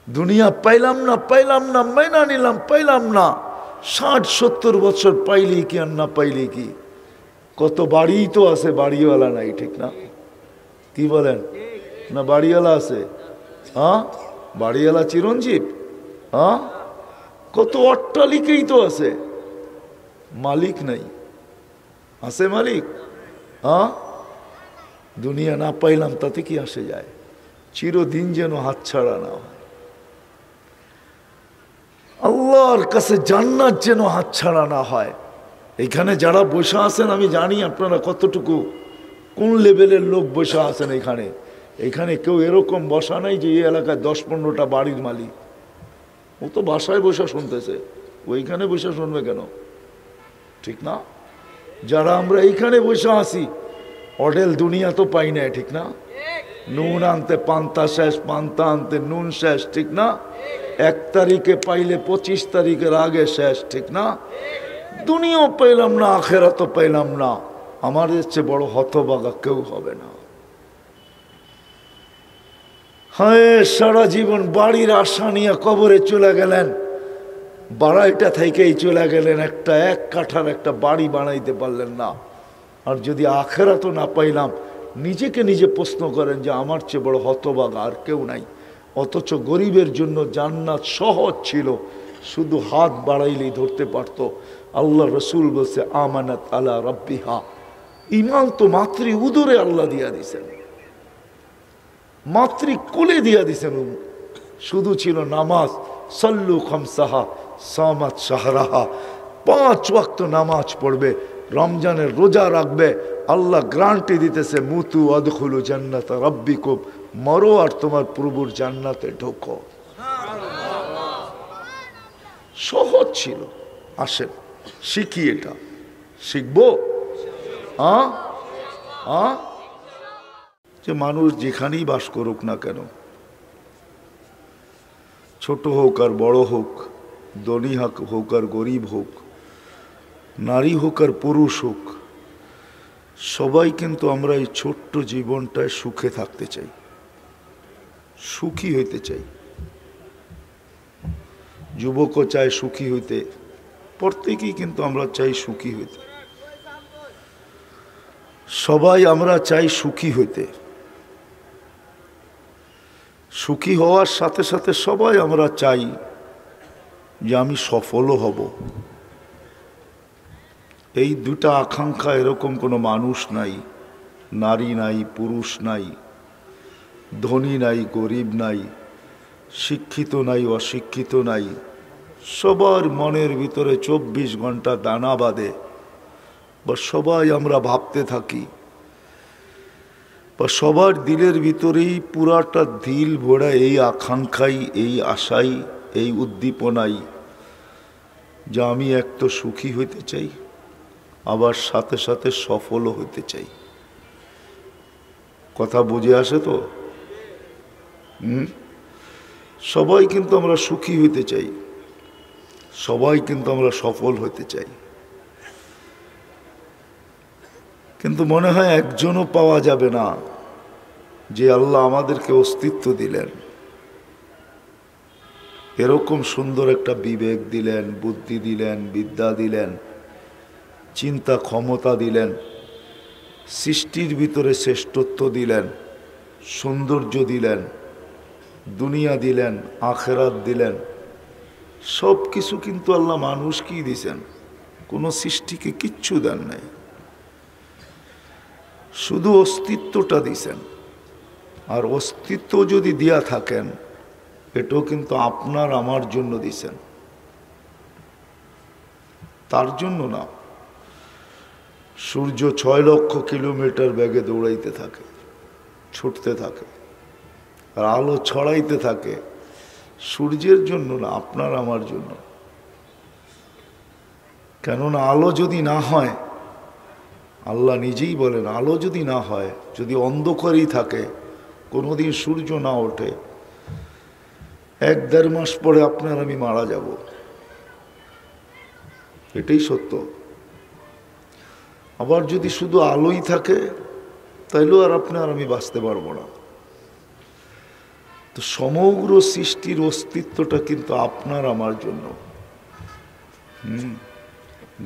দুনিয়া পাইলাম না পাইলাম না, মাইনা নিলাম পাইলাম না। 60-70 বছর পাইলেই কি আর না পাইলেই কি? কত বাড়ি তো আছে, বাড়িওয়ালা নাই, ঠিক না? কি বলেন? না বাড়িওয়ালা আছে? হ্যাঁ, বাড়িওয়ালা চিরঞ্জীব। হ্যাঁ, কত অট্টালিকাই তো আছে, মালিক নাই। আছে মালিক? হ্যাঁ, দুনিয়া না পাইলাম তাতে কি আসে যায়? চিরদিন যেন হাতছাড়া না হয়। আল্লাহর কাছে জান্নাত যেন হাতছাড়া না হয়। এখানে যারা বসে আছেন আমি জানি আপনারা কতটুকু কোন লেভেলের লোক বসে আছেন। এখানে কেউ এরকম বসা নাই যে এই এলাকায় 10-15টা বাড়ির মালিক। ও তো বাসায় বসে শুনতেছে, ওইখানে বসে শুনবে কেন? ঠিক না? যারা আমরা এইখানে বসে আছি, অডেল দুনিয়া তো পাই না, ঠিক না? নুন আনতে পান্তা শেষ, পান্তা আনতে নুন শেষ, ঠিক না? 1 তারিখে পাইলে 25 তারিখের আগে শেষ, ঠিক না? দুনিয়াও পাইলাম না, আখেরাতও পাইলাম না। আমাদের চেয়ে বড় হতভাগা কেউ হবে না। হ্যাঁ, সারা জীবন বাড়ির আশা নিয়ে কবরে চলে গেলেন, বাড়াইটা থেকেই চলে গেলেন, 1 কাঠার একটা বাড়ি বানাইতে পারলেন না। আর যদি আখেরাতও না পাইলাম, নিজেকে নিজে প্রশ্ন করেন যে আমার চেয়ে বড় হতভাগা আর কেউ নাই। অথচ গরিবের জন্য জান্নাত সহজ ছিল, শুধু হাত বাড়াইলেই ধরতে পারত। আল্লাহ রসুল বলছে আমানাত আলা রাব্বিহা, ইমান তো মাতৃ উদরে আল্লাহ দিয়া দিছেন, মাতৃ কোলে দিয়া দিছেন। শুধু ছিল নামাজ, সল্লু খামসাহা সামাত শাহরাহা, 5 ওয়াক্ত নামাজ পড়বে, রমজানের রোজা রাখবে। আল্লাহ গ্যারান্টি দিতেছে মুতু আদখুলু জান্নাত রাব্বিকুম, মরো আর তোমার প্রভুর জান্নাতে ঢোকো। সহজ ছিল। আসেন শিখি, এটা শিখবো। যে মানুষ যেখানেই বাস করুক না কেন, ছোট হোক আর বড় হোক, ধনী হোক আর গরিব হোক, নারী হোক আর পুরুষ হোক, সবাই কিন্তু আমরা এই ছোট্ট জীবনটায় সুখে থাকতে চাই, সুখী হইতে চাই। যুবকও চায় সুখী হইতে, প্রত্যেকেই কিন্তু আমরা চাই সুখী হইতে। সবাই আমরা চাই সুখী হইতে। সুখী হওয়ার সাথে সাথে সবাই আমরা চাই যে আমি সফলও হব। এই দুটা আকাঙ্ক্ষা এরকম কোনো মানুষ নাই, নারী নাই, পুরুষ নাই, ধনী নাই, গরিব নাই, শিক্ষিত নাই, অশিক্ষিত নাই। সবার মনের ভিতরে 24 ঘন্টা দানা বাঁধে, বা সবাই আমরা ভাবতে থাকি, বা সবার দিলের ভিতরেই পুরাটা দিল ভরা এই আকাঙ্ক্ষাই, এই আশাই, এই উদ্দীপনাই যে আমি এক তো সুখী হইতে চাই, আবার সাথে সাথে সফলও হইতে চাই। কথা বুঝে আসে তো? সবাই কিন্তু আমরা সুখী হইতে চাই, সবাই কিন্তু আমরা সফল হইতে চাই, কিন্তু মনে হয় একজনও পাওয়া যাবে না যে আল্লাহ আমাদেরকে অস্তিত্ব দিলেন, এরকম সুন্দর একটা বিবেক দিলেন, বুদ্ধি দিলেন, বিদ্যা দিলেন, চিন্তা ক্ষমতা দিলেন, সৃষ্টির ভিতরে শ্রেষ্ঠত্ব দিলেন, সৌন্দর্য দিলেন, দুনিয়া দিলেন, আখেরাত দিলেন। সব কিছু কিন্তু আল্লাহ মানুষকেই দিয়েছেন, কোনো সৃষ্টিকে কিচ্ছু দেন নাই, শুধু অস্তিত্বটা দিছেন। আর অস্তিত্ব যদি দিয়া থাকেন, এটাও কিন্তু আপনার আমার জন্য দিছেন, তার জন্য না। সূর্য 6 লক্ষ কিলোমিটার বেগে দৌড়াইতে থাকে, ছুটতে থাকে, আর আলো ছড়াইতে থাকে, সূর্যের জন্য না, আপনার আমার জন্য। কেননা আলো যদি না হয়, আল্লাহ নিজেই বলেন আলো যদি না হয়, যদি অন্ধকারই থাকে, কোনোদিন সূর্য না ওঠে, 1-1.5 মাস পরে আপনার আমি মারা যাব, এটাই সত্য। আবার যদি শুধু আলোই থাকে, তাইলেও আর আপনার আমি বাঁচতে পারবো না। তো সমগ্র সৃষ্টির অস্তিত্বটা কিন্তু আপনার আমার জন্য।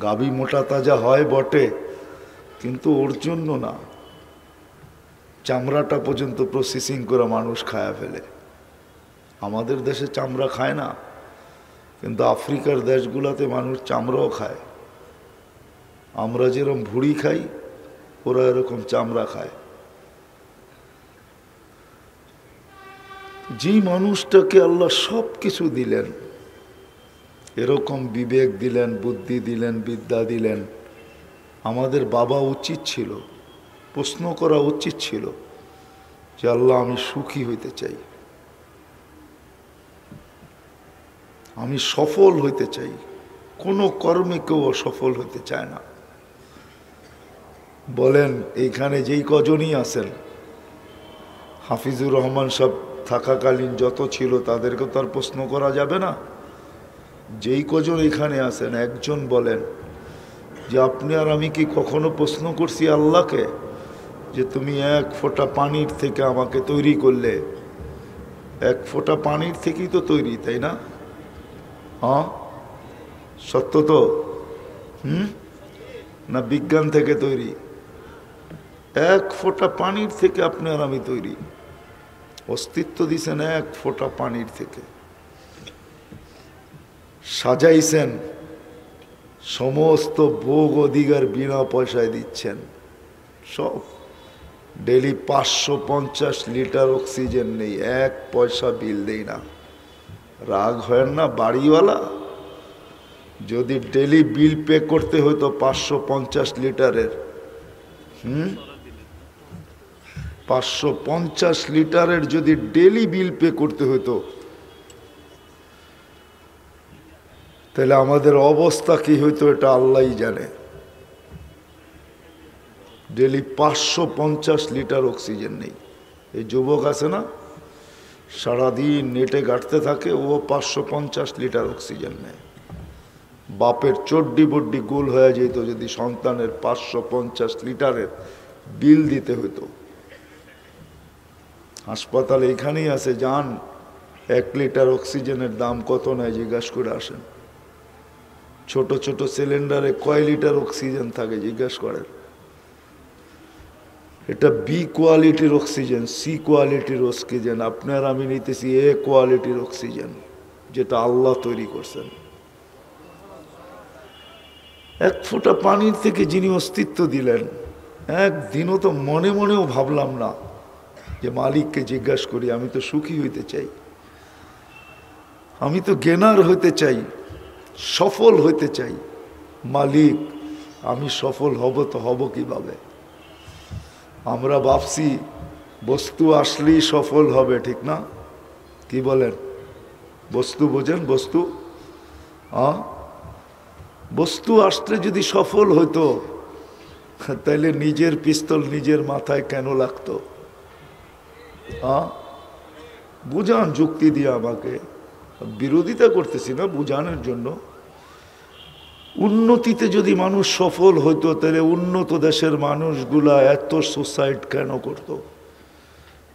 গাভী মোটা তাজা হয় বটে, কিন্তু ওর জন্য না। চামড়াটা পর্যন্ত প্রসেসিং করে মানুষ খায়া ফেলে। আমাদের দেশে চামড়া খায় না, কিন্তু আফ্রিকার দেশগুলোতে মানুষ চামড়াও খায়। আমরা যেরকম ভুড়ি খাই, ওরা এরকম চামড়া খায়। যেই মানুষটাকে আল্লাহ সব কিছু দিলেন, এরকম বিবেক দিলেন, বুদ্ধি দিলেন, বিদ্যা দিলেন, আমাদের বাবা উচিত ছিল, প্রশ্ন করা উচিত ছিল যে আল্লাহ আমি সুখী হইতে চাই, আমি সফল হইতে চাই। কোনো কর্মে কেউ অসফল হইতে চায় না। বলেন এইখানে যেই কজনই আছেন, হাফিজুর রহমান সাহেব থাকাকালীন যত ছিল তাদেরকে তো আর প্রশ্ন করা যাবে না। যেই কজন এখানে আছেন একজন বলেন যে আপনি আর আমি কি কখনো প্রশ্ন করছি আল্লাহকে যে তুমি এক ফোঁটা পানির থেকে আমাকে তৈরি করলে? এক ফোঁটা পানির থেকেই তো তৈরি, তাই না? হ্যাঁ, সত্য তো? না বিজ্ঞান থেকে তৈরি? এক ফোঁটা পানির থেকে আপনি আর আমি তৈরি। অস্তিত্ব দিছেন এক ফোঁটা পানির থেকে, সাজাইছেন, সমস্ত ভোগ অধিকার বিনা পয়সায় দিচ্ছেন সব। ডেলি 550 লিটার অক্সিজেন নেই, এক পয়সা বিল দেই না। রাগ হয় না বাড়িওয়ালা? যদি ডেলি বিল পে করতে হতো 550 লিটারের, 550 লিটারের যদি ডেলি বিল পে করতে হতো, তাহলে আমাদের অবস্থা কি হইতো এটা আল্লাহই জানে। ডেলি 550 লিটার অক্সিজেন নেই। এই যুবক আছে না, সারাদিন নেটে গাঁটতে থাকে, ও 550 লিটার অক্সিজেন নেয়। বাপের চড্ডি বড্ডি গোল হয়ে যেত যদি সন্তানের 550 লিটারের বিল দিতে হতো। হাসপাতাল এখানেই আছে, যান 1 লিটার অক্সিজেনের দাম কত নেয় জিজ্ঞাসা করে আসেন। ছোট ছোট সিলিন্ডারে কয় লিটার অক্সিজেন থাকে জিজ্ঞাসা করেন। এটা বি কোয়ালিটির অক্সিজেন, সি কোয়ালিটির অক্সিজেন। আপনার আমি নিতেছি এ কোয়ালিটির অক্সিজেন, যেটা আল্লাহ তৈরি করছেন। এক ফোঁটা পানির থেকে যিনি অস্তিত্ব দিলেন, একদিনও তো মনে মনেও ভাবলাম না যে মালিককে জিজ্ঞাসা করি আমি তো সুখী হইতে চাই, আমি তো জ্ঞানার হইতে চাই, সফল হইতে চাই। মালিক আমি সফল হব তো হব কিভাবে? আমরা ভাবছি বস্তু আসলেই সফল হবে, ঠিক না? কি বলেন? বস্তু বোঝেন? বস্তু বস্তু আসলে যদি সফল হইতো, তাইলে নিজের পিস্তল নিজের মাথায় কেন লাগতো? বুঝান যুক্তি দিয়ে আমাকে, বিরোধিতা করতেছি না, বুঝানোর জন্য। উন্নতিতে যদি মানুষ সফল হইতো, তাহলে উন্নত দেশের মানুষগুলা এত সুসাইড কেন করত?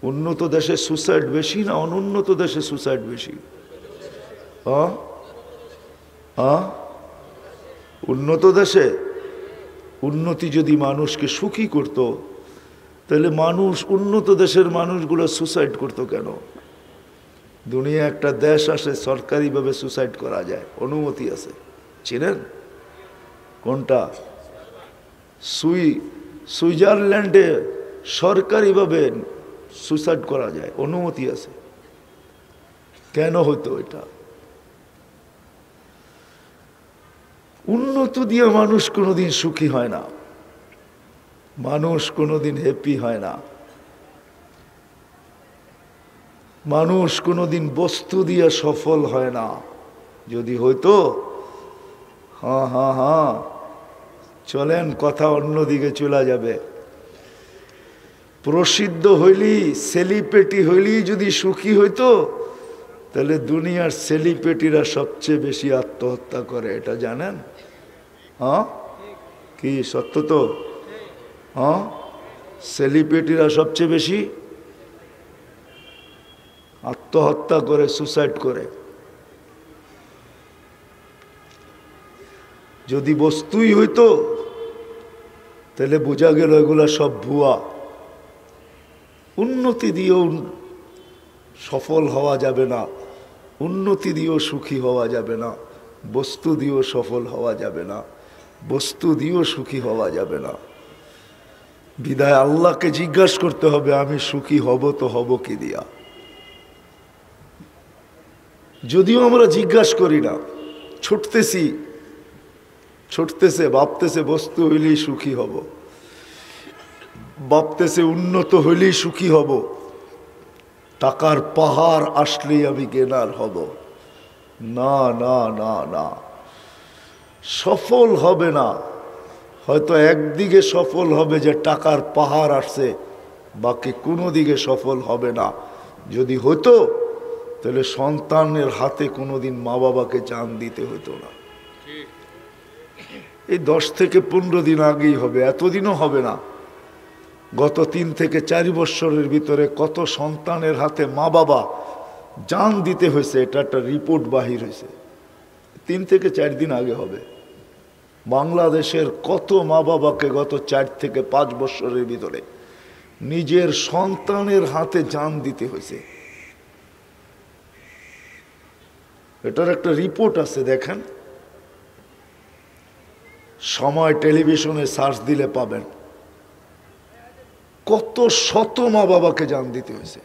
উন্নত দেশে সুসাইড বেশি না অনুন্নত দেশে সুসাইড বেশি? উন্নত দেশে। উন্নতি যদি মানুষকে সুখী করত, তাহলে মানুষ উন্নত দেশের মানুষগুলো সুসাইড করত কেন? দুনিয়া একটা দেশ আসে সরকারিভাবে সুসাইড করা যায়, অনুমতি আছে, চিনেন কোনটা? সুইজারল্যান্ডে সরকারিভাবে সুসাইড করা যায়, অনুমতি আছে। কেন হতো এটা? উন্নত দিয়ে মানুষ কোনোদিন সুখী হয় না, মানুষ কোনোদিন হ্যাপি হয় না, মানুষ কোনোদিন বস্তু দিয়ে সফল হয় না। যদি হইতো, চলেন কথা অন্যদিকে চলে যাবে। প্রসিদ্ধ হইলি, সেলিব্রিটি হইলি যদি সুখী হইতো, তাহলে দুনিয়ার সেলিব্রিটিরা সবচেয়ে বেশি আত্মহত্যা করে, এটা জানেন? কি সত্য তো? সেলিব্রিটিরা সবচেয়ে বেশি আত্মহত্যা করে, সুসাইড করে। যদি বস্তুই হইতো তাহলে বোঝা গেল এগুলা সব ভুয়া। উন্নতি দিয়েও সফল হওয়া যাবে না, উন্নতি দিয়েও সুখী হওয়া যাবে না, বস্তু দিয়েও সফল হওয়া যাবে না, বস্তু দিয়েও সুখী হওয়া যাবে না। বিদায় আল্লাহকে জিজ্ঞাসা করতে হবে, আমি সুখী হব তো হব কি দিয়া? যদিও আমরা জিজ্ঞাসা করি না, ছুটতেছে ভাবতেছে বস্তু হইলেই সুখী হব, ভাবতেছে উন্নত হইলেই সুখী হব, টাকার পাহাড় আসলেই আমি গেনার হব। না না না না, সফল হবে না। হয়তো একদিকে সফল হবে যে টাকার পাহাড় আসছে, বাকি কোনো দিকে সফল হবে না। যদি হতো তাহলে সন্তানের হাতে কোনোদিন মা বাবাকে জান দিতে হতো না। এই 10 থেকে 15 দিন আগেই হবে, এতদিনও হবে না। গত 3 থেকে 4 বছরের ভিতরে কত সন্তানের হাতে মা বাবা জান দিতে হয়েছে, এটা একটা রিপোর্ট বাহির হয়েছে। 3 থেকে 4 দিন আগে হবে। বাংলাদেশের কত মা বাবাকে গত 4 থেকে 5 বছরের ভিতরে নিজের সন্তানের হাতে জান দিতে হয়েছে, এটার একটা রিপোর্ট আছে। দেখেন, সময় টেলিভিশনে সার্চ দিলে পাবেন কত শত মা বাবাকে জান দিতে হয়েছে।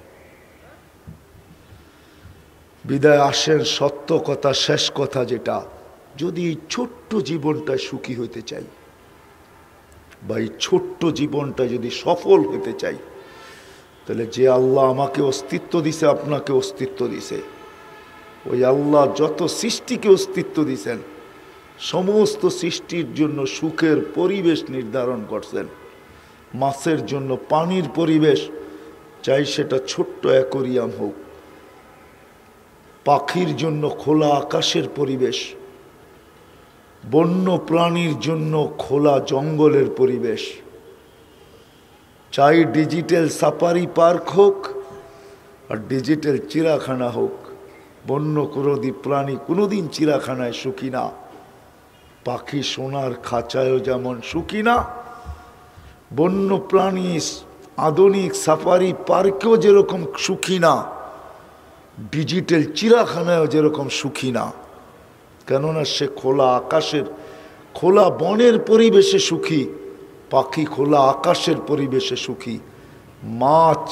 বিদায় আসেন সত্য কথা, শেষ কথা যেটা, যদি এই ছোট্ট জীবনটায় সুখী হইতে চাই বা এই ছোট্ট জীবনটা যদি সফল হতে চাই, তাহলে যে আল্লাহ আমাকে অস্তিত্ব দিছে, আপনাকে অস্তিত্ব দিছে, ওই আল্লাহ যত সৃষ্টিকে অস্তিত্ব দিছেন, সমস্ত সৃষ্টির জন্য সুখের পরিবেশ নির্ধারণ করছেন। মাছের জন্য পানির পরিবেশ, চাই সেটা ছোট্ট অ্যাকোরিয়াম হোক, পাখির জন্য খোলা আকাশের পরিবেশ, বন্য প্রাণীর জন্য খোলা জঙ্গলের পরিবেশ, চাই ডিজিটাল সাফারি পার্ক হোক আর ডিজিটাল চিড়াখানা হোক। বন্য প্রাণী কোনোদিন চিড়াখানায় সুখী না, পাখি সোনার খাঁচায়ও যেমন সুখী না, বন্য প্রাণী আধুনিক সাফারি পার্কেও যেরকম সুখী না, ডিজিটাল চিড়াখানায়ও যেরকম সুখী না। কেননা সে খোলা আকাশের, খোলা বনের পরিবেশে সুখী, পাখি খোলা আকাশের পরিবেশে সুখী, মাছ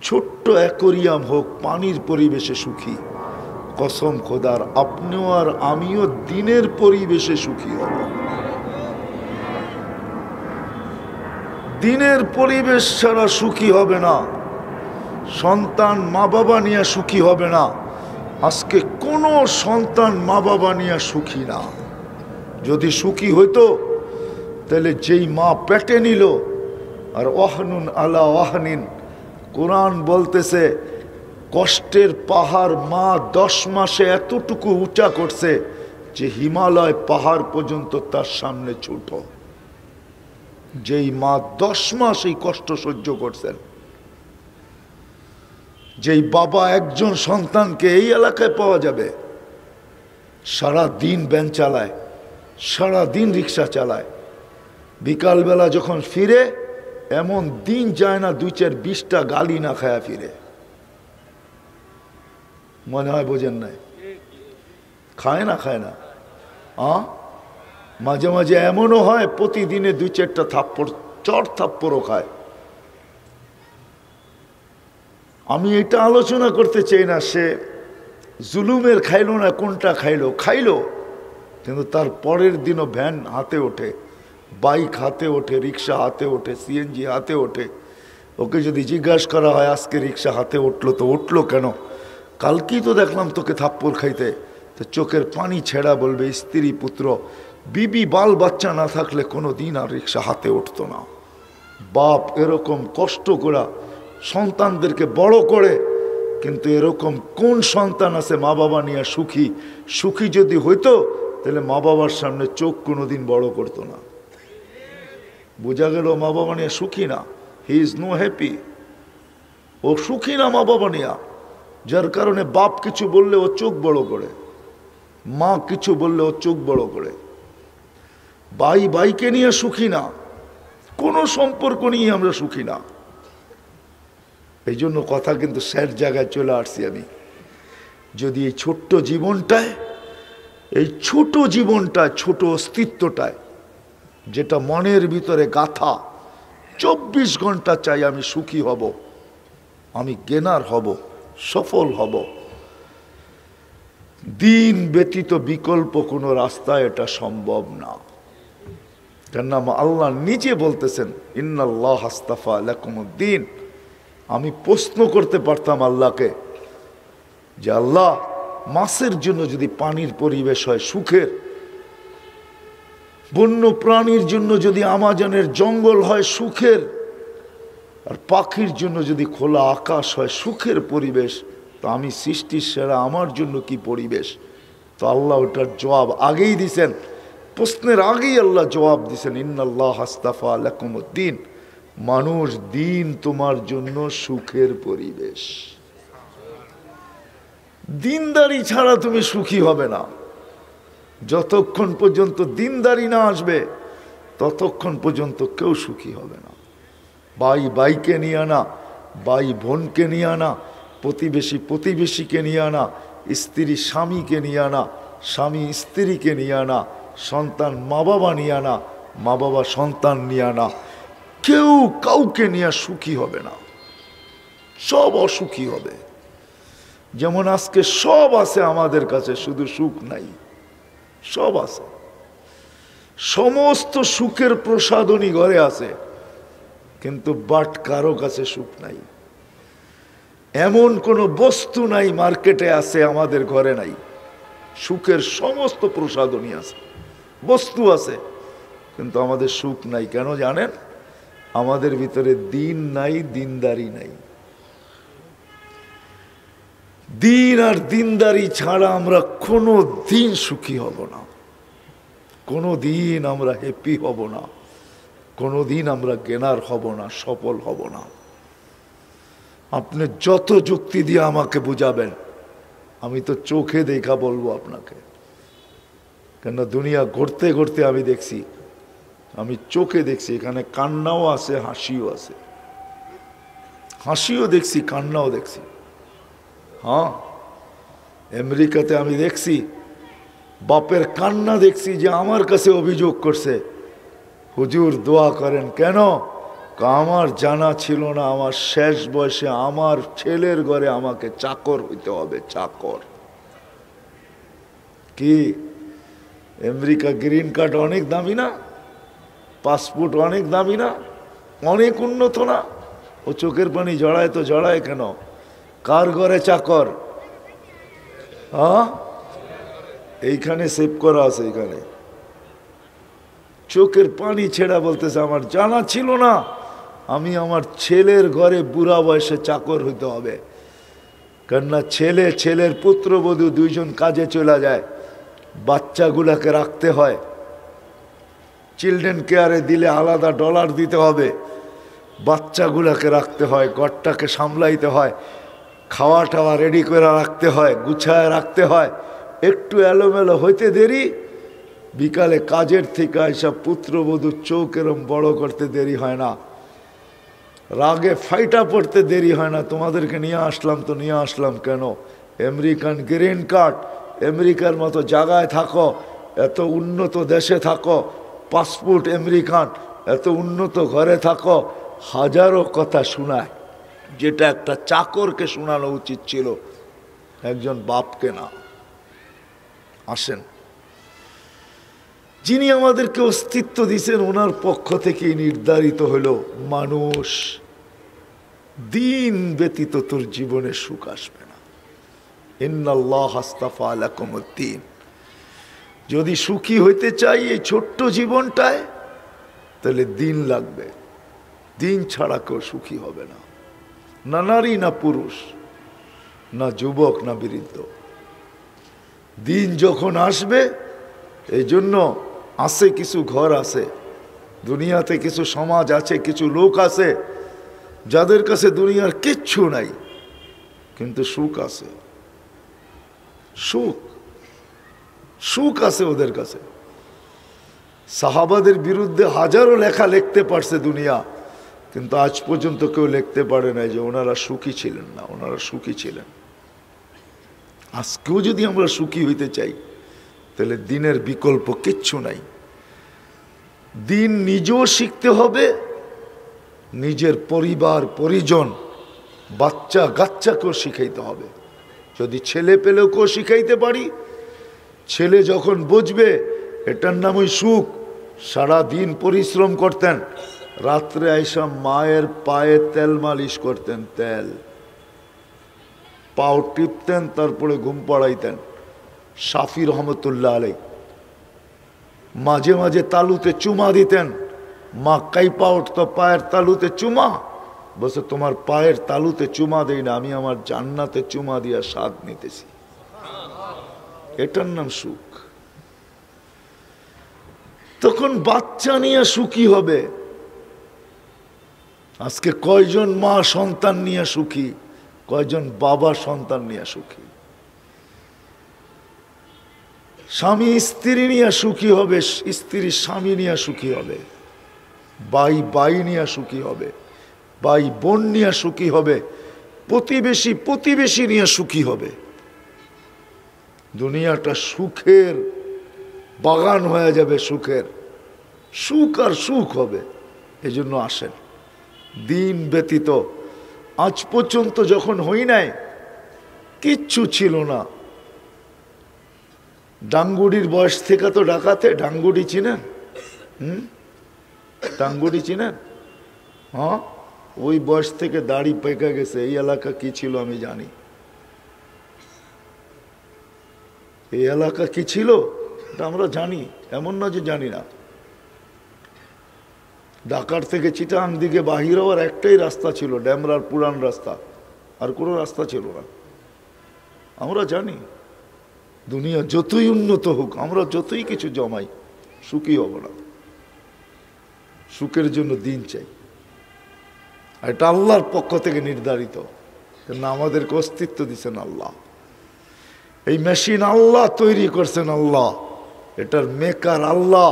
ছোট্ট অ্যাকোরিয়াম হোক পানির পরিবেশে সুখী। কসম খোদার, আপনিও আর আমিও দিনের পরিবেশে সুখী হব। দিনের পরিবেশ ছাড়া সুখী হবে না। সন্তান মা বাবা নিয়ে সুখী হবে না। আজকে কোনো সন্তান মা বাবা নিয়ে সুখী না। যদি সুখী হইতো তাহলে যেই মা পেটে নিল, আর ওয়াহনুন আলা ওয়াহনিন, কোরআন বলতেছে কষ্টের পাহাড় মা 10 মাসে এতটুকু উঁচা করছে যে হিমালয় পাহাড় পর্যন্ত তার সামনে ছোট। যেই মা 10 মাস এই কষ্ট সহ্য করছেন, যেই বাবা একজন সন্তানকে, এই এলাকায় পাওয়া যাবে, সারা দিন ভ্যান চালায়, সারা দিন রিক্সা চালায়, বিকালবেলা যখন ফিরে এমন দিন যায় না 2-4-20টা গালি না খায়া ফিরে। মনে হয় বোঝেন নাই? খায় না মাঝে মাঝে এমনও হয় প্রতিদিনে 2-4টা থাপ্পড়, চর থাপ্পড়ও খায়। আমি এটা আলোচনা করতে চাই না সে জুলুমের খাইলো না কোনটা খাইলো, কিন্তু তার পরের দিনও ভ্যান হাতে ওঠে, বাইক হাতে ওঠে, রিক্সা হাতে ওঠে, সিএনজি হাতে ওঠে। ওকে যদি জিজ্ঞাসা করা হয় আজকে রিক্সা হাতে উঠলো তো উঠলো কেন, কালকেই তো দেখলাম তোকে থাপ্পড় খাইতে, তো চোখের পানি ছেড়া বলবে স্ত্রী পুত্র বিবি বাল বাচ্চা না থাকলে কোনো দিন আর রিক্সা হাতে উঠতো না। বাপ এরকম কষ্ট করা সন্তানদেরকে বড় করে, কিন্তু এরকম কোন সন্তান আছে মা বাবা নিয়ে সুখী? সুখী যদি হইতো তাহলে মা বাবার সামনে চোখ কোনোদিন বড় করতো না। বোঝা গেল মা বাবা নিয়ে সুখী না, হি ইজ নো হ্যাপি। ও সুখী না মা বাবা নিয়া। যার কারণে বাপ কিছু বললে ও চোখ বড় করে, মা কিছু বললে ও চোখ বড় করে। ভাই ভাইকে নিয়ে সুখী না, কোনো সম্পর্ক নিয়ে আমরা সুখী না। এই জন্য কথা কিন্তু স্যার জায়গায় চলে আসছি আমি। যদি এই ছোট্ট জীবনটায়, এই ছোট জীবনটায়, ছোট অস্তিত্বটায়, যেটা মনের ভিতরে গাথা, 24 ঘন্টা চাই আমি সুখী হব, আমি গেনার হব, সফল হব। দিন ব্যতীত বিকল্প কোনো রাস্তায় এটা সম্ভব না। কেননা আল্লাহ নিজে বলতেছেন ইন্নাল্লাহ আস্তাফা লাকুমুদ্দিন। আমি প্রশ্ন করতে পারতাম আল্লাহকে যে আল্লাহ, মাছের জন্য যদি পানির পরিবেশ হয় সুখের, বন্য প্রাণীর জন্য যদি আমাজনের জঙ্গল হয় সুখের, আর পাখির জন্য যদি খোলা আকাশ হয় সুখের পরিবেশ, তো আমি সৃষ্টির সেরা, আমার জন্য কি পরিবেশ? তো আল্লাহ ওটার জবাব আগেই দিছেন, প্রশ্নের আগেই আল্লাহ জবাব দিছেন ইন্নাল্লাহ আস্তাফা লাকুমুদ্দিন। মানুষ, দিন তোমার জন্য সুখের পরিবেশ। দিনদারি ছাড়া তুমি সুখী হবে না। যতক্ষণ পর্যন্ত দিনদারি না আসবে ততক্ষণ পর্যন্ত কেউ সুখী হবে না। ভাই ভাইকে নিয়ে আনা, ভাই বোনকে নিয়ে আনা, প্রতিবেশী প্রতিবেশীকে নিয়ে আনা, স্ত্রী স্বামীকে নিয়ে আনা, স্বামী স্ত্রীকে নিয়ে আনা, সন্তান মা বাবা নিয়ে আনা, মা বাবা সন্তান নিয়ে আনা, কেউ কাউকে নিয়ে সুখী হবে না, সব অসুখী হবে। যেমন আজকে সব আছে আমাদের কাছে, শুধু সুখ নাই। সব আছে, সমস্ত সুখের প্রসাদনী ঘরে আছে, কিন্তু বাট কারো কাছে সুখ নাই। এমন কোনো বস্তু নাই মার্কেটে আছে আমাদের ঘরে নাই। সুখের সমস্ত প্রসাদনী আছে, বস্তু আছে, কিন্তু আমাদের সুখ নাই। কেন জানেন? আমাদের ভিতরে দিন নাই, দিনদারি নাই। দিন আর দিনদারি ছাড়া আমরা কোনো দিন সুখী হব না, কোনো দিন আমরা হ্যাপি হব না, কোনো দিন আমরা গেনার হব না, সফল হব না। আপনি যত যুক্তি দিয়ে আমাকে বুঝাবেন, আমি তো চোখে দেখা বলবো আপনাকে। কেন দুনিয়া ঘুরতে ঘুরতে আমি দেখছি, আমি চোখে দেখছি, এখানে কান্নাও আছে, হাসিও আছে। হাসিও দেখছি, কান্নাও দেখছি। হ্যাঁ, আমেরিকাতে আমি দেখছি, বাপের কান্না দেখছি যে আমার কাছে অভিযোগ করছে, হুজুর দোয়া করেন। কেন? আমার জানা ছিল না আমার শেষ বয়সে আমার ছেলের ঘরে আমাকে চাকর হইতে হবে। চাকর কি? আমেরিকা গ্রিন কার্ড অনেক দামি না? পাসপোর্ট অনেক দামি না? অনেক উন্নত না? ও চোখের পানি জড়ায় তো জড়ায় কেন? কার ঘরে চাকর? হ্যাঁ, এইখানে সেভ করা আছে। এইখানে চোখের পানি ছেড়া বলতেছে আমার জানা ছিল না আমি আমার ছেলের ঘরে বুড়া বয়সে চাকর হইতে হবে। কেননা ছেলে, ছেলের পুত্রবধূ দুইজন কাজে চলে যায়, বাচ্চাগুলাকে রাখতে হয়, চিলড্রেন কেয়ারে দিলে আলাদা ডলার দিতে হবে, বাচ্চাগুলাকে রাখতে হয়, ঘরটাকে সামলাইতে হয়, খাওয়া টাওয়া রেডি করে রাখতে হয়, গুছায় রাখতে হয়। একটু এলোমেলো হইতে দেরি, বিকালে কাজের থেকে এসব পুত্রবধূর চোখ এরম বড় করতে দেরি হয় না, রাগে ফাইটা পড়তে দেরি হয় না। তোমাদেরকে নিয়ে আসলাম তো নিয়ে আসলাম কেন? আমেরিকান গ্রিন কার্ড, আমেরিকার মতো জায়গায় থাকো, এত উন্নত দেশে থাকো, পাসপোর্ট আমেরিকান, এত উন্নত ঘরে থাকো, হাজারো কথা শোনায়, যেটা একটা চাকরকে শোনানো উচিত ছিল, একজন বাপকে না। আসেন, যিনি আমাদেরকে অস্তিত্ব দিয়েছেন ওনার পক্ষ থেকেই নির্ধারিত হলো মানুষ, দিন ব্যতীত তোর জীবনে সুখ আসবে না। ইন্নাল্লাহ আস্তাফা লাকুমুদ্দিন। যদি সুখী হইতে চাই এই ছোট্ট জীবনটায়, তাহলে দিন লাগবে। দিন ছাড়া কেউ সুখী হবে না, না নারী না পুরুষ, না যুবক না বৃদ্ধ। দিন যখন আসবে, এই জন্য আছে কিছু ঘর আছে দুনিয়াতে, কিছু সমাজ আছে, কিছু লোক আছে যাদের কাছে দুনিয়ার কিচ্ছু নাই, কিন্তু সুখ আছে, সুখ সুখ আছে ওদের কাছে। সাহাবাদের বিরুদ্ধে হাজারো লেখা লিখতে পারছে দুনিয়া, কিন্তু আজ পর্যন্ত কেউ লিখতে পারে না যে ওনারা সুখী ছিলেন না, ওনারা সুখী ছিলেন। আজকেও যদি আমরা সুখী হইতে চাই তাহলে দিনের বিকল্প কিচ্ছু নাই। দিন নিজেও শিখতে হবে, নিজের পরিবার পরিজন বাচ্চা কাচ্চাকেও শিখাইতে হবে। যদি ছেলে পেলেকেও শিখাইতে পারি, ছেলে যখন বুঝবে এটার নামই সুখ, সারা দিন পরিশ্রম করতেন, রাত্রে আইসা মায়ের পায়ে তেল মালিশ করতেন, তেল পাও টিপতেন, তারপরে ঘুম পাড়াইতেন। শাফি রহমতুল্লাহ আলাই মাঝে মাঝে তালুতে চুমা দিতেন, মা কাইপা উঠত পায়ের তালুতে চুমা, বসে তোমার পায়ের তালুতে চুমা দেই না, আমি আমার জান্নাতে চুমা দিয়া স্বাদ নিতেছি। এটার নাম সুখ। তখন বাচ্চা নিয়ে সুখী হবে। আজকে কয়জন মা সন্তান নিয়ে সুখী, কয়জন বাবা সন্তান নিয়ে সুখী। স্বামী স্ত্রী নিয়ে সুখী হবে, স্ত্রী স্বামী নিয়ে সুখী হবে, ভাই ভাই নিয়ে সুখী হবে, ভাই বোন নিয়ে সুখী হবে, প্রতিবেশী প্রতিবেশী নিয়ে সুখী হবে। দুনিয়াটা সুখের বাগান হয়ে যাবে, সুখের সুখ আর সুখ হবে। এই জন্য আসেন, দিন ব্যতীত আজ পর্যন্ত যখন হই নাই কিচ্ছু ছিল না। ডাঙ্গুডির বয়স থেকে তো ডাকাতে, ডাঙ্গুডি চিনেন? ডাঙ্গুডি চিনেন? হ্যাঁ, ওই বয়স থেকে দাড়ি পেকে গেছে। এই এলাকা কি ছিল আমি জানি। এই এলাকা কি ছিল এটা আমরা জানি, এমন না যে জানি না। ঢাকার থেকে চিটাং দিকে বাহির হওয়ার একটাই রাস্তা ছিল, ড্যামরার পুরান রাস্তা, আর কোনো রাস্তা ছিল না। আমরা জানি দুনিয়া যতই উন্নত হোক, আমরা যতই কিছু জমাই, সুখী হব না। সুখের জন্য দিন চাই, আর এটা আল্লাহর পক্ষ থেকে নির্ধারিত। কেন আমাদেরকে অস্তিত্ব দিচ্ছেন আল্লাহ। এই মেশিন আল্লাহ তৈরি করছেন, আল্লাহ এটার মেকার আল্লাহ,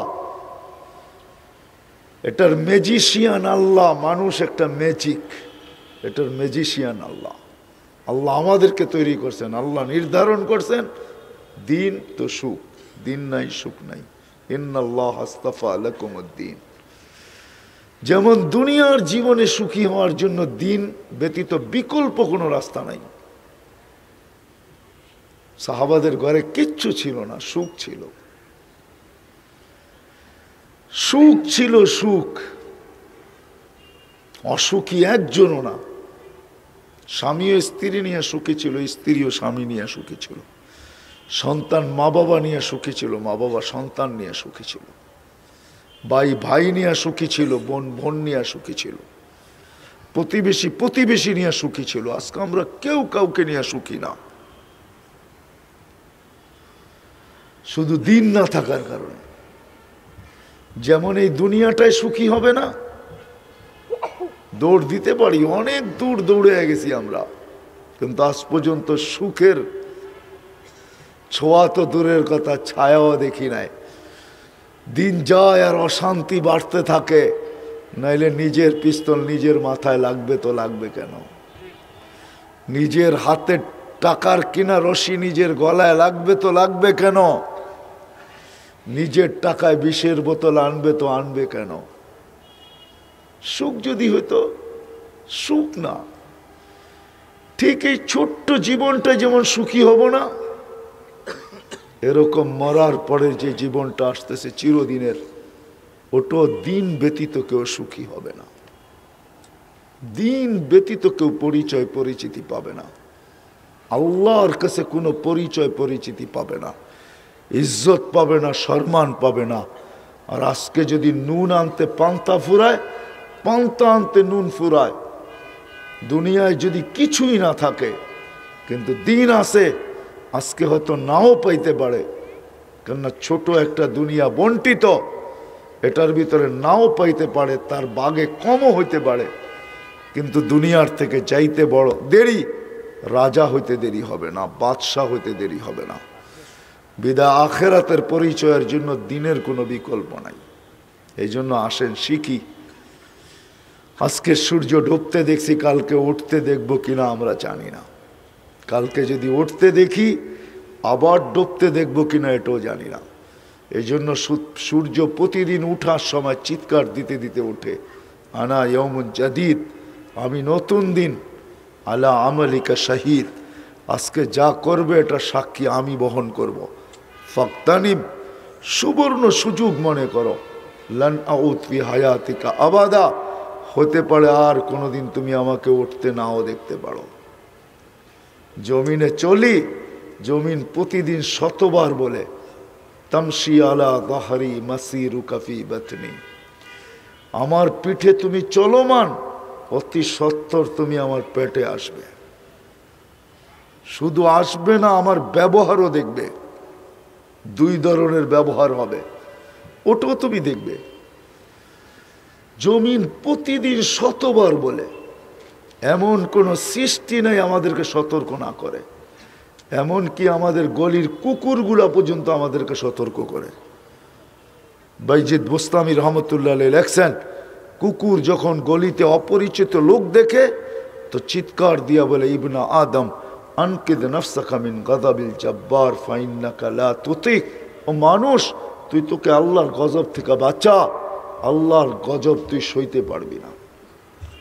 এটার ম্যাজিশিয়ান আল্লাহ। মানুষ একটা ম্যাজিক, এটার ম্যাজিশিয়ান আল্লাহ। আল্লাহ আমাদেরকে তৈরি করছেন, আল্লাহ নির্ধারণ করছেন। দিন তো সুখ, দিন নাই সুখ নাই। ইন্নাল্লাহ আস্তাফা লাকুমুদ্দিন। যেমন দুনিয়ার জীবনে সুখী হওয়ার জন্য দিন ব্যতীত বিকল্প কোনো রাস্তা নাই। সাহাবাদের ঘরে কিচ্ছু ছিল না, সুখ ছিল, সুখ ছিল, সুখ। অসুখী একজনও না। স্বামীও স্ত্রী নিয়ে সুখী ছিল, স্ত্রীও স্বামী নিয়ে সুখী ছিল। সন্তান মা বাবা নিয়ে সুখী ছিল, মা বাবা সন্তান নিয়ে সুখী ছিল। ভাই ভাই নিয়ে সুখী ছিল, বোন বোন নিয়ে সুখী ছিল। প্রতিবেশী প্রতিবেশী নিয়ে সুখী ছিল। আজকে আমরা কেউ কাউকে নিয়ে সুখী না, শুধু দিন না থাকার কারণে। যেমন এই দুনিয়াটায় সুখী হবে না, দৌড় দিতে পারি, অনেক দূর দৌড়ে গেছি আমরা, কিন্তু আজ পর্যন্ত সুখের ছোঁয়া তো দূরের কথা, ছায়াও দেখি নাই। দিন যায় আর অশান্তি বাড়তে থাকে, নাইলে নিজের পিস্তল নিজের মাথায় লাগবে তো লাগবে কেন? নিজের হাতে টাকার কিনা রশি নিজের গলায় লাগবে তো লাগবে কেন? নিজের টাকায় বিষের বোতল আনবে তো আনবে কেন? সুখ যদি হইতো, সুখ না। ঠিক এই ছোট্ট জীবনটা যেমন সুখী হব না, এরকম মরার পরে যে জীবনটা আসতেছে চিরদিনের, ওটাও দিন ব্যতীত কেউ সুখী হবে না। দিন ব্যতীত কেউ পরিচয় পরিচিতি পাবে না, আল্লাহর কাছে কোনো পরিচয় পরিচিতি পাবে না, ইজ্জত পাবে না, সম্মান পাবে না। আর আজকে যদি নুন আনতে পান্তা ফুরায়, পান্তা আনতে নুন ফুরায়। দুনিয়ায় যদি কিছুই না থাকে, কিন্তু দিন আছে, আজকে হয়তো নাও পাইতে পারে, কেননা ছোট একটা দুনিয়া বন্টিত, এটার ভিতরে নাও পাইতে পারে, তার বাগে কমও হইতে পারে, কিন্তু দুনিয়ার থেকে যাইতে বড় দেরি। রাজা হইতে দেরি হবে না, বাদশাহ হইতে দেরি হবে না। বিদায় আখেরাতের পরিচয়ের জন্য দিনের কোনো বিকল্প নাই। এই জন্য আসেন শিখি। আজকে সূর্য ডুবতে দেখছি, কালকে উঠতে দেখবো কিনা আমরা জানি না। কালকে যদি উঠতে দেখি আবার ডুবতে দেখবো কিনা এটাও জানি না। এই জন্য সূর্য প্রতিদিন উঠার সময় চিৎকার দিতে দিতে উঠে, আনা ইয়ৌমুন জাদিদ, আমি নতুন দিন, আলা আমালিকা শাহিদ, আজকে যা করবে এটা সাক্ষী আমি বহন করব। ফাক্তানিব, সুবর্ণ সুযোগ মনে করো, লান আউদ ফি হায়াতিকা আবাদা, হতে পারে আর কোনোদিন তুমি আমাকে উঠতে নাও দেখতে পারো। জমিনে চলি, জমিন প্রতিদিন শতবার বলে, তামশি আলা যাহরি মাসিরুকা ফি বাতনি, আমার পিঠে তুমি চলমান, অতি সত্বর তুমি আমার পেটে আসবে। শুধু আসবে না, আমার ব্যবহারও দেখবে। দুই ধরনের ব্যবহার হবে, ওটাও তুমি দেখবে। জমিন প্রতিদিন শতবার বলে, এমন কোনো সৃষ্টি নাই আমাদেরকে সতর্ক না করে। এমন কি আমাদের গলির কুকুরগুলা পর্যন্ত আমাদেরকে সতর্ক করে। বাইজিদ বুস্তামি রহমতুল্লাহ আলাইহি লেখছেন, কুকুর যখন গলিতে অপরিচিত লোক দেখে তো চিৎকার দিয়া বলে, ইবনা আদম আনকিদ নাফসাকা মিন গাযাবিল জাব্বার ফাইন্নাকা লা তুতিক, ও মানুষ, তুই তোকে আল্লাহর গজব থেকে বাঁচা, আল্লাহর গজব তুই সইতে পারবি না।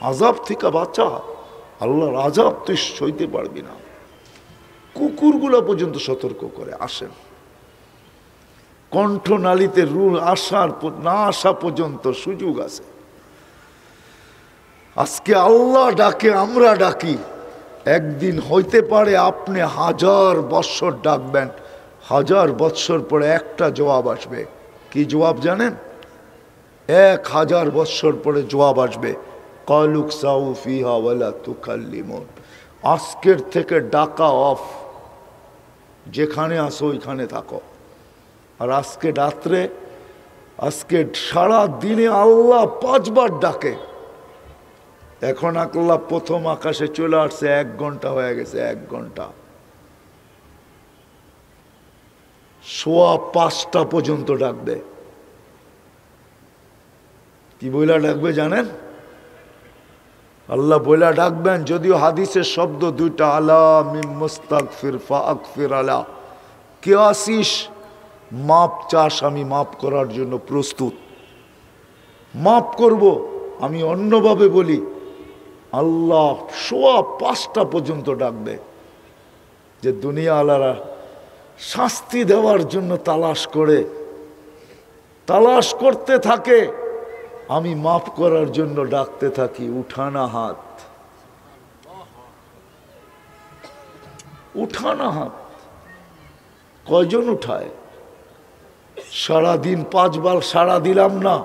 আযাব থেকে বাঁচা, আল্লাহর আযাব তুই সইতে পারবি না। কুকুরগুলো পর্যন্ত সতর্ক করে। আসেন, কণ্ঠনালীতে রুল আসার না আসা পর্যন্ত সুযোগ আছে। আজকে আল্লাহ ডাকে, আমরা ডাকি। একদিন হইতে পারে আপনি 1000 বৎসর ডাকবেন, 1000 বৎসর পরে একটা জবাব আসবে। কি জবাব জানেন? 1000 বৎসর পরে জবাব আসবে, কালুক সাউ ফিহা ওয়ালা তুকাল্লিমুন। আজকের থেকে ডাকা অফ, যেখানে আসো ওইখানে থাকো। আর আজকে রাত্রে, আজকে সারা দিনে আল্লাহ 5 বার ডাকে। এখন আল্লাহ প্রথম আকাশে চলে আসছে, 1 ঘন্টা হয়ে গেছে, 1 ঘন্টা। 5:15 পর্যন্ত ডাকবে। কি বইলা ডাকবে জানেন? আল্লাহ বইলা ডাকবেন, যদিও হাদিসের শব্দ দুইটা, আলা মিন মুস্তাগফির ফাগফির আলা, কে আসিস মাপ চাস, আমি মাপ করার জন্য প্রস্তুত, মাপ করব। আমি অন্যভাবে বলি, আল্লাহ 5:15 পর্যন্ত ডাকবে, যে দুনিয়া আলারা শাস্তি দেওয়ার জন্য তালাশ করতে থাকে, আমি মাফ করার জন্য ডাকতে থাকি। উঠানা হাত, উঠানা হাত। কয়জন উঠায়? সারাদিন 5 বার সাড়া দিলাম না,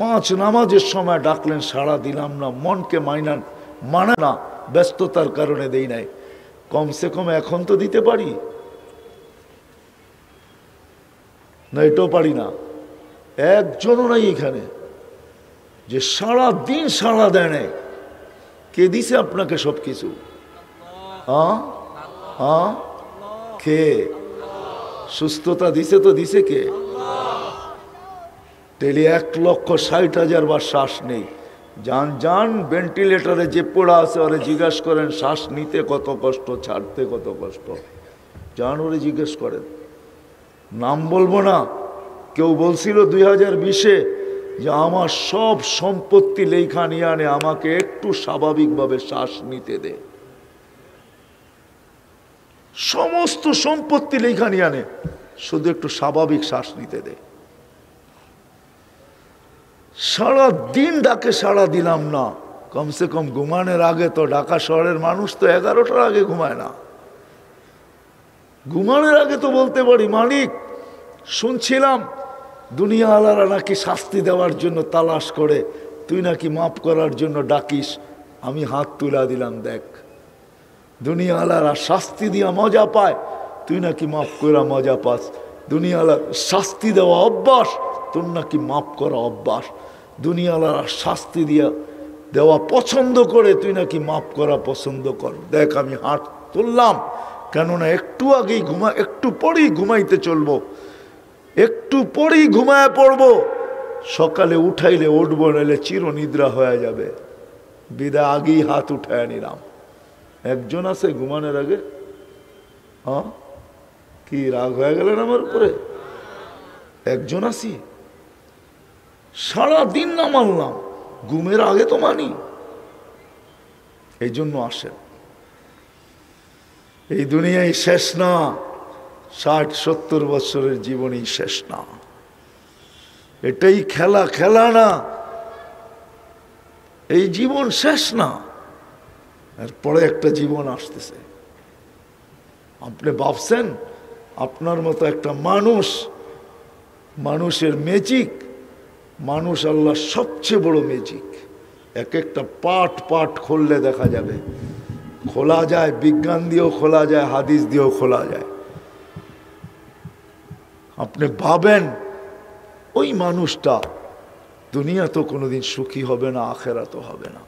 5 নামাজের সময় ডাকলেন সাড়া দিলাম না, মনকে মানে না, ব্যস্ততার কারণে দেই নাই। কমসে কম এখন তো দিতে পারি না, এটাও পারি না। একজনও নাই এখানে যে সারা দিন সাড়া দেয় নাই। কে দিছে আপনাকে সব কিছু? কে সুস্থতা দিছে? তো দিছে কে? তেলি 1,60,000 বার শ্বাস নেই। যান ভেন্টিলেটারে যে পড়া আছে ওরে জিজ্ঞাসা করেন, শ্বাস নিতে কত কষ্ট, ছাড়তে কত কষ্ট। যান ওরে জিজ্ঞেস করেন। নাম বলবো না। কেউ বলছিল 2020-এ যে আমার সব সম্পত্তি লেখা নিয়ে আনে, আমাকে একটু স্বাভাবিকভাবে শ্বাস নিতে দে। সমস্ত সম্পত্তি লেখা নিয়ে আনে, শুধু একটু স্বাভাবিক শ্বাস নিতে দে। সারা দিন ডাকে সাড়া দিলাম না। কমসে কম ঘুমানোর আগে তো, ঢাকা শহরের মানুষ তো 11টার আগে ঘুমায় না। ঘুমানোর আগে তো বলতে পারি, মালিক শুনছিলাম দুনিয়া আলারা নাকি শাস্তি দেওয়ার জন্য তালাশ করে, তুই নাকি মাফ করার জন্য ডাকিস। আমি হাত তুলা দিলাম, দেখ দুনিয়া আলারা শাস্তি দিয়া মজা পায়, তুই নাকি মাফ করা মজা পাস। দুনিয়া আলার শাস্তি দেওয়া অভ্যাস, তোর নাকি মাফ করা অভ্যাস। দুনিয়া আলারা শাস্তি দিয়া দেওয়া পছন্দ করে, তুই নাকি মাফ করা পছন্দ কর। দেখ আমি হাত তুললাম, কেননা একটু আগেই একটু পরেই ঘুমাইতে চলবো, একটু পরেই ঘুমায় পড়বো, সকালে উঠাইলে উঠবো, নাইলে চিরনিদ্রা হয়ে যাবে। বিদায় আগেই হাত উঠায় নিলাম। একজন আছে ঘুমানোর আগে? হ্যাঁ, কি রাগ হয়ে গেলেন আমার উপরে? একজন আছি, সারাদিন না মানলাম, ঘুমের আগে তো মানি। এই জন্য আসেন, এই দুনিয়ায় শেষ না, 60-70 বছরের জীবনই শেষ না। এটাই খেলা, খেলা না, এই জীবন শেষ না, এরপরে একটা জীবন আসতেছে। আপনি ভাবছেন আপনার মতো একটা মানুষ, মানুষের ম্যাজিক, মানুষ আল্লাহ সবচেয়ে বড় ম্যাজিক। এক একটা পাঠ পাঠ খুললে দেখা যাবে, খোলা যায়, বিজ্ঞান দিয়েও খোলা যায়, হাদিস দিয়েও খোলা যায়। আপনি ভাবেন ওই মানুষটা দুনিয়া তো কোনোদিন সুখী হবে না, আখেরাতও হবে না।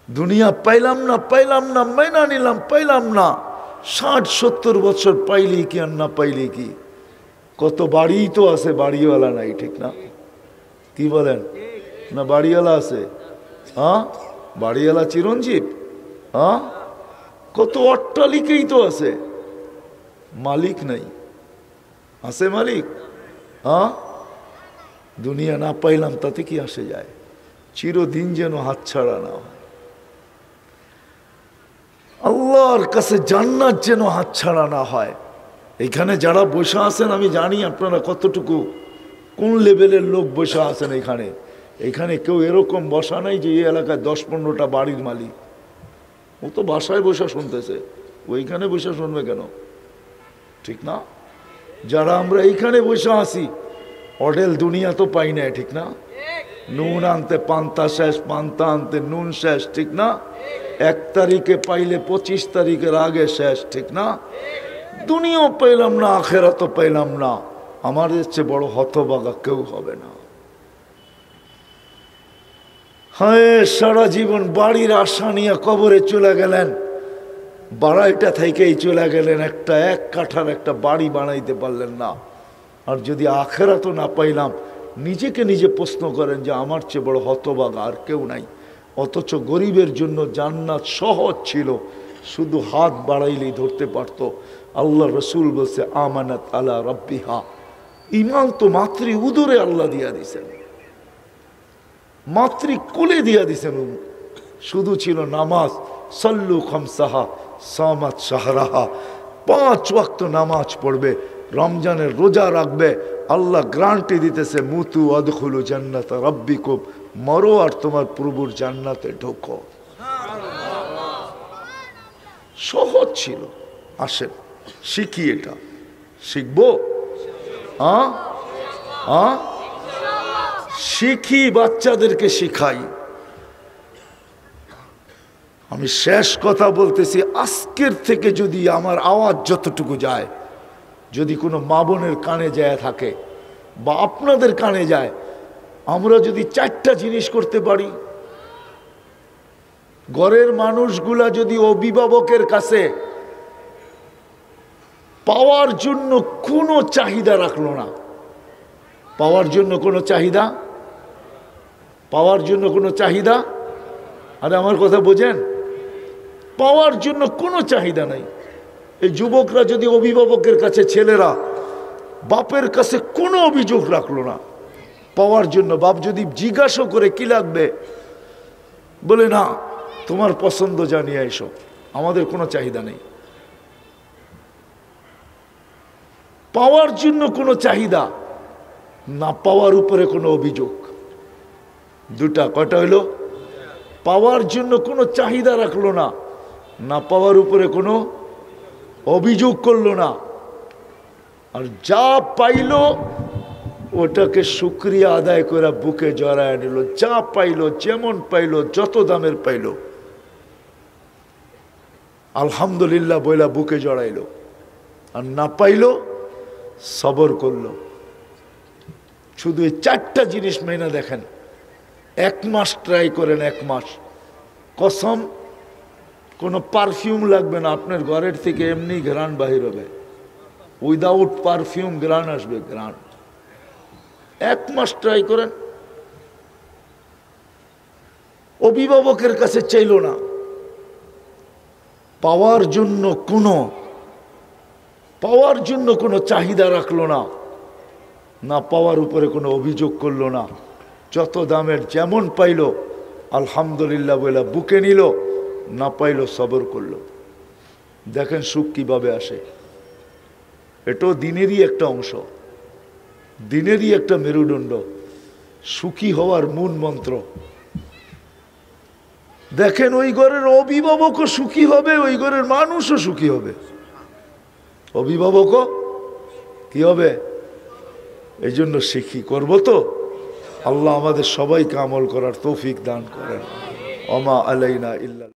দুনিয়া পাইলাম না, পাইলাম না, মাইনা নিলাম, পাইলাম না। 60-70 বছর পাইলেই কি আর না পাইলেই কি? কত বাড়ি তো আছে, বাড়িওয়ালা নাই, ঠিক না? কি বলেন? না বাড়িওয়ালা আছে? হ্যাঁ, বাড়িওয়ালা চিরঞ্জীব। হ্যাঁ, কত অট্টালিকাই তো আছে, মালিক নাই। আছে মালিক? হ্যাঁ, দুনিয়া না পাইলাম তাতে কি আসে যায়? চিরদিন যেন হাতছাড়া না হয়। আল্লাহর কাছে জান্নাত যেন হাতছাড়া না হয়। এখানে যারা বসে আছেন আমি জানি আপনারা কতটুকু কোন লেভেলের লোক বসে আছেন। এখানে কেউ এরকম বসা নাই যে এই এলাকায় 10-15টা বাড়ির মালিক। ও তো বাসায় বসে শুনতেছে, ওইখানে বসে শুনবে কেন? ঠিক না? যারা আমরা এইখানে বসে আছি, অডেল দুনিয়া তো পাই না, ঠিক না? নুন আনতে পান্তা শেষ, পান্তা আনতে নুন শেষ, ঠিক না? 1 তারিখে পাইলে 25 তারিখের আগে শেষ, ঠিক না? দুনিয়াও পাইলাম না, আখেরাতও পাইলাম না। আমাদের চেয়ে বড় হতভাগা কেউ হবে না। হ্যাঁ, সারা জীবন বাড়ির আশা নিয়ে কবরে চলে গেলেন, বাড়াইটা থেকেই চলে গেলেন, একটা 1 কাঠার একটা বাড়ি বানাইতে পারলেন না। আর যদি আখেরাতও না পাইলাম, নিজেকে নিজে প্রশ্ন করেন যে আমার চেয়ে বড় হতভাগা আর কেউ নাই। অথচ গরিবের জন্য জান্নাত সহজ ছিল, শুধু হাত বাড়াইলেই ধরতে পারত। আল্লাহ রসুল বলছে আমানাত আলা রাব্বিহা, ইমান তো মাতৃ উদরে আল্লাহ দিয়া দিছেন, মাতৃ কুলে দিয়া দিছেন। শুধু ছিল নামাজ, সল্লু খামসাহা সামাত শাহরাহা, 5 ওয়াক্ত নামাজ পড়বে, রমজানের রোজা রাখবে। আল্লাহ গ্যারান্টি দিতেছে মুতু আদখুলু জান্নাত রাব্বিকুম, মরো আর তোমার প্রভুর জান্নাতে ঢোকো। সহজ ছিল। আসেন শিখি, এটা শিখবো। শিখি, বাচ্চাদেরকে শিখাই। আমি শেষ কথা বলতেছি, আজকের থেকে যদি আমার আওয়াজ যতটুকু যায়, যদি কোনো মা বোনের কানে যায় থাকে বা আপনাদের কানে যায়, আমরা যদি 4টা জিনিস করতে পারি। ঘরের মানুষগুলা যদি অভিভাবকের কাছে পাওয়ার জন্য কোনো চাহিদা রাখলো না, পাওয়ার জন্য কোনো চাহিদা, পাওয়ার জন্য কোনো চাহিদা, আরে আমার কথা বোঝেন, পাওয়ার জন্য কোনো চাহিদা নাই। এই যুবকরা যদি অভিভাবকের কাছে, ছেলেরা বাপের কাছে কোনো অভিযোগ রাখলো না পাওয়ার জন্য, বাপ যদি জিজ্ঞাসা করে কি লাগবে, বলে না তোমার পছন্দ জানিয়ে এসো, আমাদের কোনো চাহিদা নেই। পাওয়ার জন্য কোনো চাহিদা না, পাওয়ার উপরে কোনো অভিযোগ। 2টা, কয়টা হইল? পাওয়ার জন্য কোনো চাহিদা রাখলো না, না পাওয়ার উপরে কোনো অভিযোগ করলো না। আর যা পাইল ওটাকে শুকরিয়া আদায় করে বুকে জড়ায় নিল। যা পাইল, যেমন পাইল, যত দামের পাইল, আলহামদুলিল্লাহ বইলা বুকে জড়াইল। আর না পাইল সবর করলো। শুধু এই 4টা জিনিস মেনে দেখেন, 1 মাস ট্রাই করেন, 1 মাস কসম, কোনো পারফিউম লাগবে না, আপনার ঘরের থেকে এমনি ঘ্রাণ বাহির হবে, উইদাউট পারফিউম ঘ্রাণ আসবে, ঘ্রাণ। 1 মাস ট্রাই করেন। অভিভাবকের কাছে চাইল না, পাওয়ার জন্য কোনো চাহিদা রাখলো না, না পাওয়ার উপরে কোনো অভিযোগ করলো না, যত দামের যেমন পাইল আলহামদুলিল্লাহ বলে বুকে নিল, না পাইল সবর করলো। দেখেন সুখ কিভাবে আসে। এটাও দিনেরই একটা অংশ, দিনেরই একটা মেরুদণ্ড, সুখী হওয়ার মূল মন্ত্র। দেখেন ওই ঘরের অভিভাবকও সুখী হবে, ওই ঘরের মানুষও সুখী হবে, অভিভাবকও কি হবে। এই জন্য শিখি, করব তো। আল্লাহ আমাদের সবাইকে আমল করার তৌফিক দান করেন। ওমা আলাইনা ইল্লা।